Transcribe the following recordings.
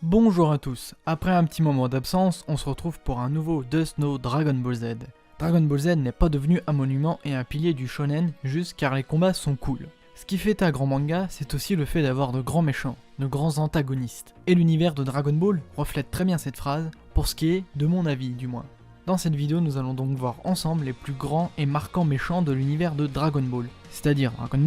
Bonjour à tous, après un petit moment d'absence, on se retrouve pour un nouveau Death Note Dragon Ball Z. Dragon Ball Z n'est pas devenu un monument et un pilier du shonen juste car les combats sont cool. Ce qui fait un grand manga, c'est aussi le fait d'avoir de grands méchants, de grands antagonistes. Et l'univers de Dragon Ball reflète très bien cette phrase, pour ce qui est de mon avis du moins. Dans cette vidéo, nous allons donc voir ensemble les plus grands et marquants méchants de l'univers de Dragon Ball, c'est-à-dire Dragon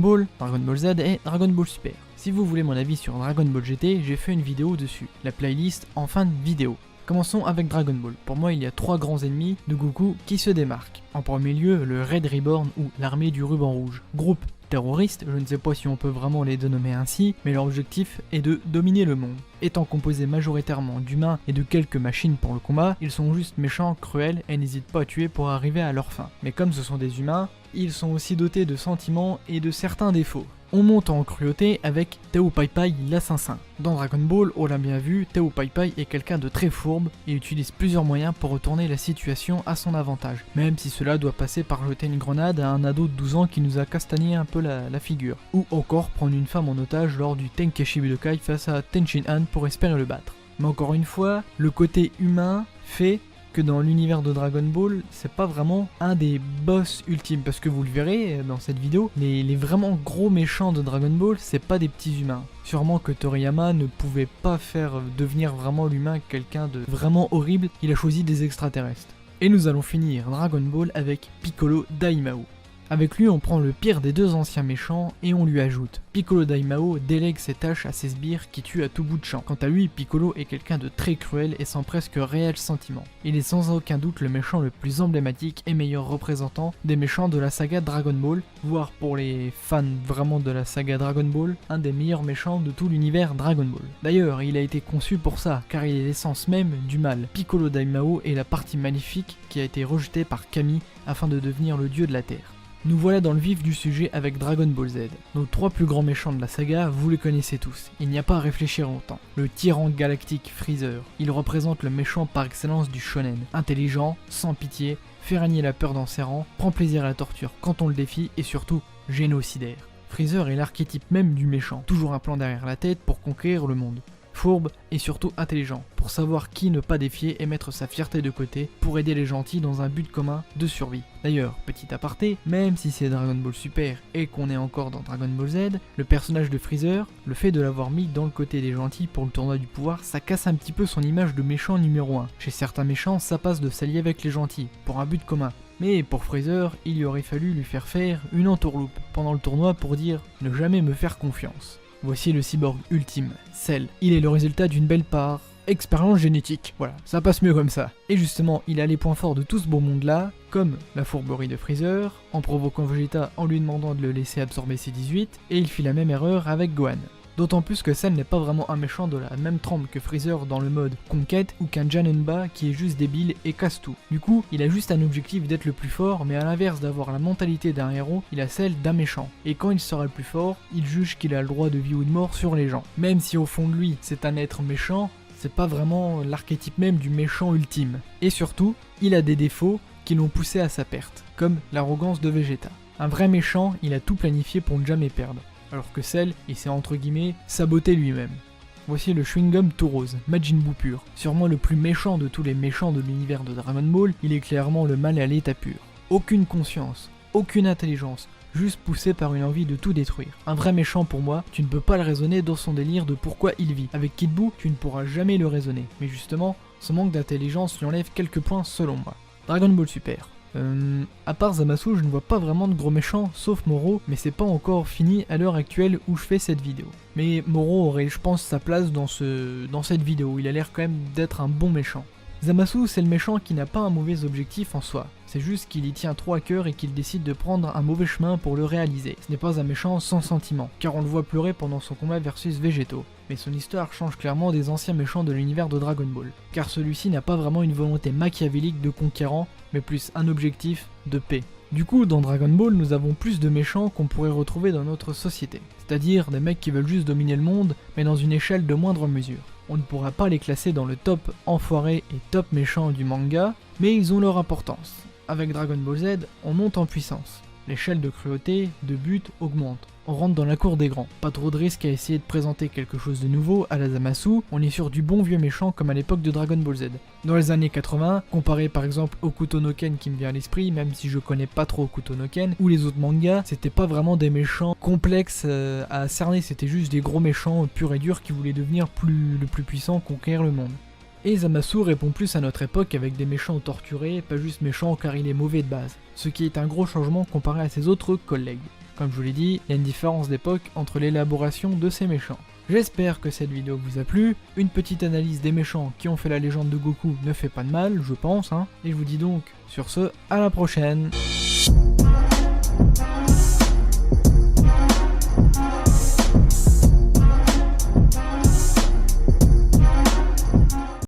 Ball Z et Dragon Ball Super. Si vous voulez mon avis sur Dragon Ball GT, j'ai fait une vidéo dessus, la playlist en fin de vidéo. Commençons avec Dragon Ball. Pour moi, il y a 3 grands ennemis de Goku qui se démarquent. En premier lieu, le Red Reborn ou l'armée du ruban rouge. Groupe terroriste, je ne sais pas si on peut vraiment les dénommer ainsi, mais leur objectif est de dominer le monde. Étant composés majoritairement d'humains et de quelques machines pour le combat, ils sont juste méchants, cruels et n'hésitent pas à tuer pour arriver à leur fin. Mais comme ce sont des humains, ils sont aussi dotés de sentiments et de certains défauts. On monte en cruauté avec Tao Pai Pai l'assassin. Dans Dragon Ball, on l'a bien vu, Tao Pai Pai est quelqu'un de très fourbe et utilise plusieurs moyens pour retourner la situation à son avantage, même si cela doit passer par jeter une grenade à un ado de 12 ans qui nous a castagné un peu la figure, ou encore prendre une femme en otage lors du Tenkaichi Budokai face à Tenshin Han pour espérer le battre. Mais encore une fois, le côté humain fait que dans l'univers de Dragon Ball, c'est pas vraiment un des boss ultimes, parce que vous le verrez dans cette vidéo, les vraiment gros méchants de Dragon Ball, c'est pas des petits humains. Sûrement que Toriyama ne pouvait pas faire devenir vraiment l'humain quelqu'un de vraiment horrible, il a choisi des extraterrestres. Et nous allons finir Dragon Ball avec Piccolo Daimao. Avec lui, on prend le pire des deux anciens méchants et on lui ajoute. Piccolo Daimao délègue ses tâches à ses sbires qui tuent à tout bout de champ. Quant à lui, Piccolo est quelqu'un de très cruel et sans presque réel sentiment. Il est sans aucun doute le méchant le plus emblématique et meilleur représentant des méchants de la saga Dragon Ball, voire pour les fans vraiment de la saga Dragon Ball, un des meilleurs méchants de tout l'univers Dragon Ball. D'ailleurs, il a été conçu pour ça, car il est l'essence même du mal. Piccolo Daimao est la partie maléfique qui a été rejetée par Kami afin de devenir le dieu de la terre. Nous voilà dans le vif du sujet avec Dragon Ball Z. Nos 3 plus grands méchants de la saga, vous les connaissez tous, il n'y a pas à réfléchir longtemps. Le tyran galactique Freezer, il représente le méchant par excellence du shonen. Intelligent, sans pitié, fait régner la peur dans ses rangs, prend plaisir à la torture quand on le défie et surtout génocidaire. Freezer est l'archétype même du méchant, toujours un plan derrière la tête pour conquérir le monde. Fourbe et surtout intelligent, pour savoir qui ne pas défier et mettre sa fierté de côté pour aider les gentils dans un but commun de survie. D'ailleurs, petit aparté, même si c'est Dragon Ball Super et qu'on est encore dans Dragon Ball Z, le personnage de Freezer, le fait de l'avoir mis dans le côté des gentils pour le tournoi du pouvoir, ça casse un petit peu son image de méchant numéro 1. Chez certains méchants, ça passe de s'allier avec les gentils, pour un but commun. Mais pour Freezer, il lui aurait fallu lui faire une entourloupe pendant le tournoi pour dire « ne jamais me faire confiance ». Voici le cyborg ultime, Cell. Il est le résultat d'une belle part expérience génétique. Voilà, ça passe mieux comme ça. Et justement, il a les points forts de tout ce beau monde-là, comme la fourberie de Freezer, en provoquant Vegeta en lui demandant de le laisser absorber ses 18, et il fit la même erreur avec Gohan. D'autant plus que Cell n'est pas vraiment un méchant de la même trempe que Freezer dans le mode conquête ou qu'un Janemba qui est juste débile et casse tout. Du coup, il a juste un objectif d'être le plus fort, mais à l'inverse d'avoir la mentalité d'un héros, il a celle d'un méchant. Et quand il sera le plus fort, il juge qu'il a le droit de vie ou de mort sur les gens. Même si au fond de lui, c'est un être méchant, c'est pas vraiment l'archétype même du méchant ultime. Et surtout, il a des défauts qui l'ont poussé à sa perte, comme l'arrogance de Vegeta. Un vrai méchant, il a tout planifié pour ne jamais perdre. Alors que Cell, il s'est entre guillemets saboté lui-même. Voici le chewing-gum tout rose, Majin Buu pur. Sûrement le plus méchant de tous les méchants de l'univers de Dragon Ball, il est clairement le mal à l'état pur. Aucune conscience, aucune intelligence, juste poussé par une envie de tout détruire. Un vrai méchant pour moi, tu ne peux pas le raisonner dans son délire de pourquoi il vit. Avec Kid Buu, tu ne pourras jamais le raisonner. Mais justement, ce manque d'intelligence lui enlève quelques points selon moi. Dragon Ball Super. À part Zamasu, je ne vois pas vraiment de gros méchants, sauf Moro, mais c'est pas encore fini à l'heure actuelle où je fais cette vidéo. Mais Moro aurait, je pense, sa place dans cette vidéo, il a l'air quand même d'être un bon méchant. Zamasu, c'est le méchant qui n'a pas un mauvais objectif en soi, c'est juste qu'il y tient trop à cœur et qu'il décide de prendre un mauvais chemin pour le réaliser. Ce n'est pas un méchant sans sentiment, car on le voit pleurer pendant son combat versus Végétaux. Mais son histoire change clairement des anciens méchants de l'univers de Dragon Ball, car celui-ci n'a pas vraiment une volonté machiavélique de conquérant, mais plus un objectif de paix. Du coup, dans Dragon Ball, nous avons plus de méchants qu'on pourrait retrouver dans notre société, c'est-à-dire des mecs qui veulent juste dominer le monde, mais dans une échelle de moindre mesure. On ne pourra pas les classer dans le top enfoiré et top méchant du manga, mais ils ont leur importance. Avec Dragon Ball Z, on monte en puissance. L'échelle de cruauté, de but augmente. on rentre dans la cour des grands. Pas trop de risque à essayer de présenter quelque chose de nouveau à la Zamasu, on est sur du bon vieux méchant comme à l'époque de Dragon Ball Z. Dans les années 80, comparé par exemple au Okuto no Ken qui me vient à l'esprit, même si je connais pas trop Okuto no Ken, ou les autres mangas, c'était pas vraiment des méchants complexes à cerner, c'était juste des gros méchants purs et durs qui voulaient devenir le plus puissant, conquérir le monde. Et Zamasu répond plus à notre époque avec des méchants torturés, pas juste méchants car il est mauvais de base, ce qui est un gros changement comparé à ses autres collègues. Comme je vous l'ai dit, il y a une différence d'époque entre l'élaboration de ces méchants. J'espère que cette vidéo vous a plu, une petite analyse des méchants qui ont fait la légende de Goku ne fait pas de mal, je pense, et je vous dis donc sur ce, à la prochaine.